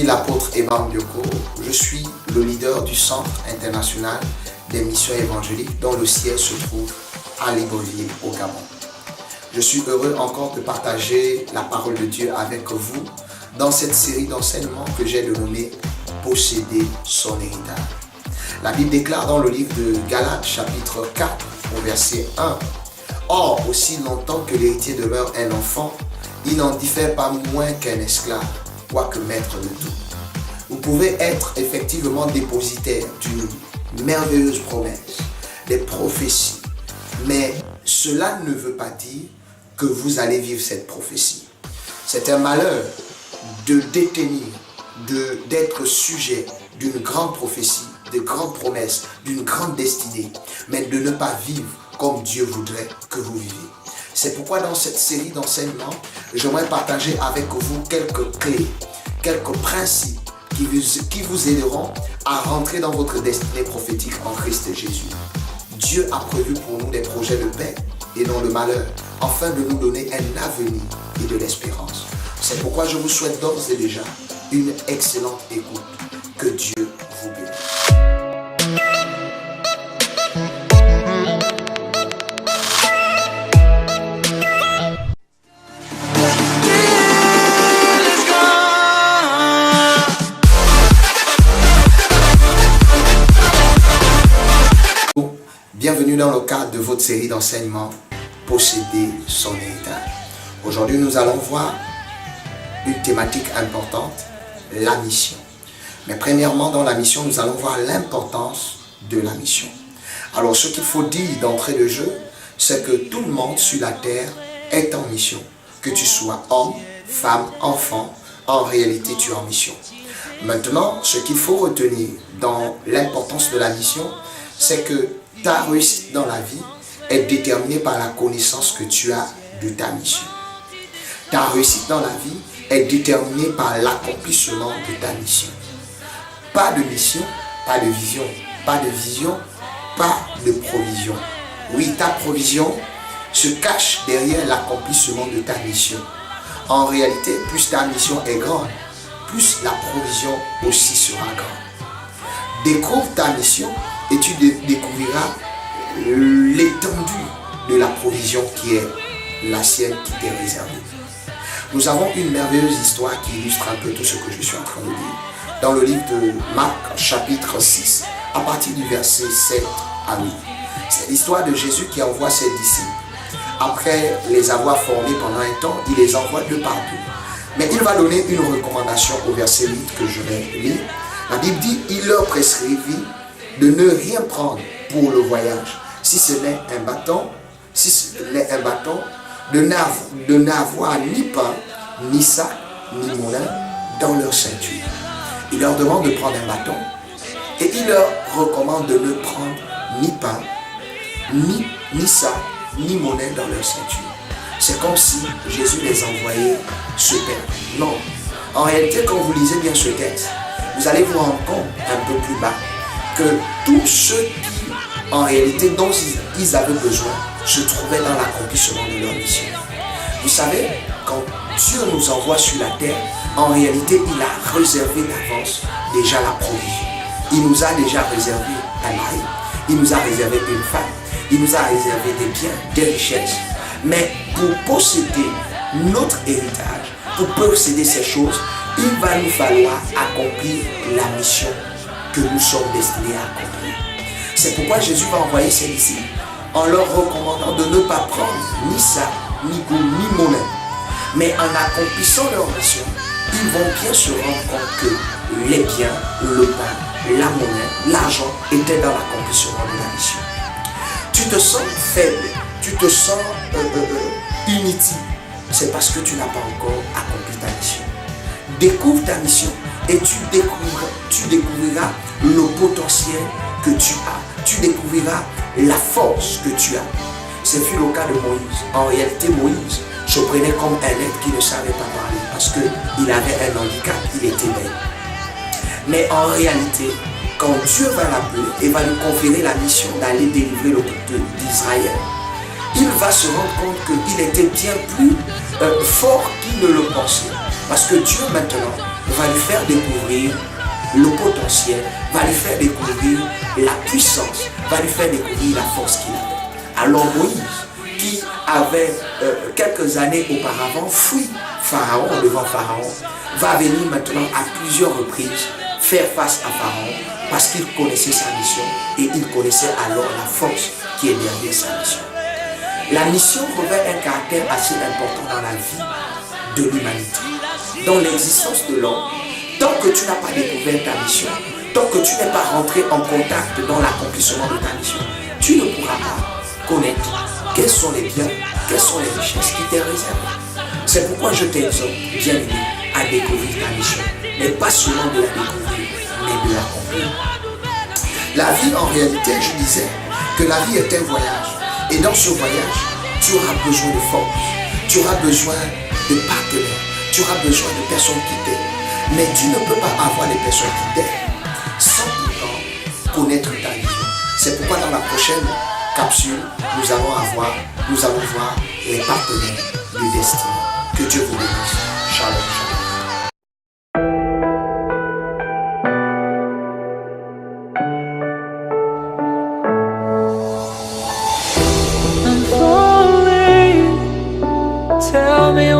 suis l'apôtre Eban Bioko. Je suis le leader du Centre international des missions évangéliques dont le siège se trouve à Libreville, au Gabon. Je suis heureux encore de partager la parole de Dieu avec vous dans cette série d'enseignements que j'ai dénommée « Posséder son héritage ». La Bible déclare dans le livre de Galates chapitre 4 au verset 1 « Or, aussi longtemps que l'héritier demeure un enfant, il n'en diffère pas moins qu'un esclave, quoique maître de tout. » Vous pouvez être effectivement dépositaire d'une merveilleuse promesse, des prophéties, mais cela ne veut pas dire que vous allez vivre cette prophétie. C'est un malheur de détenir, d'être sujet d'une grande prophétie, de grandes promesses, d'une grande destinée, mais de ne pas vivre comme Dieu voudrait que vous viviez. C'est pourquoi dans cette série d'enseignements, j'aimerais partager avec vous quelques clés, quelques principes qui vous aideront à rentrer dans votre destinée prophétique en Christ Jésus. Dieu a prévu pour nous des projets de paix et non le malheur, afin de nous donner un avenir et de l'espérance. C'est pourquoi je vous souhaite d'ores et déjà une excellente écoute. Que Dieu vous bénisse. Bienvenue dans le cadre de votre série d'enseignements « Posséder son héritage ». Aujourd'hui, nous allons voir une thématique importante, la mission. Mais premièrement, dans la mission, nous allons voir l'importance de la mission. Alors, ce qu'il faut dire d'entrée de jeu, c'est que tout le monde sur la terre est en mission. Que tu sois homme, femme, enfant, en réalité, tu es en mission. Maintenant, ce qu'il faut retenir dans l'importance de la mission, c'est que ta réussite dans la vie est déterminée par la connaissance que tu as de ta mission. Ta réussite dans la vie est déterminée par l'accomplissement de ta mission. Pas de mission, pas de vision. Pas de vision, pas de provision. Oui, ta provision se cache derrière l'accomplissement de ta mission. En réalité, plus ta mission est grande, plus la provision aussi sera grande. Découvre ta mission et tu découvriras l'étendue de la provision qui est la sienne, qui t'est réservée. Nous avons une merveilleuse histoire qui illustre un peu tout ce que je suis en train de dire. Dans le livre de Marc, chapitre 6, à partir du verset 7 à 8. C'est l'histoire de Jésus qui envoie ses disciples. Après les avoir formés pendant un temps, il les envoie de partout. Mais il va donner une recommandation au verset 8 que je vais lire. La Bible dit, il leur prescrivit de ne rien prendre pour le voyage, si ce n'est un bâton, de n'avoir ni pain, ni sac, ni moulin dans leur ceinture. Il leur demande de prendre un bâton et il leur recommande de ne prendre ni pain, ni sac, ni monnaie dans leur ceinture. C'est comme si Jésus les envoyait se perdre. Non. En réalité, quand vous lisez bien ce texte, vous allez vous rendre compte un peu plus bas que tous ceux qui, en réalité, dont ils avaient besoin, se trouvaient dans l'accomplissement de leur mission. Vous savez, quand Dieu nous envoie sur la terre, en réalité, il a réservé d'avance déjà la provision. Il nous a déjà réservé un mari, il nous a réservé une femme, il nous a réservé des biens, des richesses. Mais pour posséder notre héritage, pour posséder ces choses, il va nous falloir accomplir la mission que nous sommes destinés à accomplir. C'est pourquoi Jésus va envoyer ses disciples en leur recommandant de ne pas prendre ni ça, ni goût, ni monnaie. Mais en accomplissant leur mission, ils vont bien se rendre compte que les biens, le pain, la monnaie, l'argent étaient dans l'accomplissement de la mission. Tu te sens faible, tu te sens inutile. C'est parce que tu n'as pas encore accompli ta mission. Découvre ta mission et tu découvriras le potentiel que tu as. Tu découvriras la force que tu as. Ce fut le cas de Moïse. En réalité, Moïse se prenait comme un être qui ne savait pas parler parce qu'il avait un handicap, il était bête. Mais en réalité, quand Dieu va l'appeler et va lui conférer la mission d'aller délivrer le peuple d'Israël, il va se rendre compte qu'il était bien plus fort qu'il ne le pensait. Parce que Dieu maintenant va lui faire découvrir le potentiel, va lui faire découvrir la puissance, va lui faire découvrir la force qu'il avait. Alors Moïse, qui avait quelques années auparavant fui Pharaon devant Pharaon, va venir maintenant à plusieurs reprises faire face à Pharaon parce qu'il connaissait sa mission et il connaissait alors la force qui est derrière sa mission. La mission revêt un caractère assez important dans la vie de l'humanité, dans l'existence de l'homme. Tant que tu n'as pas découvert ta mission, tant que tu n'es pas rentré en contact dans l'accomplissement de ta mission, tu ne pourras pas connaître quels sont les biens, quelles sont les richesses qui t'est réservées. C'est pourquoi je t'exhorte, bien-aimé, à découvrir ta mission, mais pas seulement de la découvrir, mais de l'accomplir. La vie, en réalité, je disais que la vie est un voyage. Et dans ce voyage, tu auras besoin de force, tu auras besoin de partenaires, tu auras besoin de personnes qui t'aident. Mais tu ne peux pas avoir des personnes qui t'aident sans pourtant connaître ta vision. C'est pourquoi dans la prochaine capsule, nous allons voir les partenaires de destinée. Que Dieu vous bénisse. Shalom, shalom. Tell me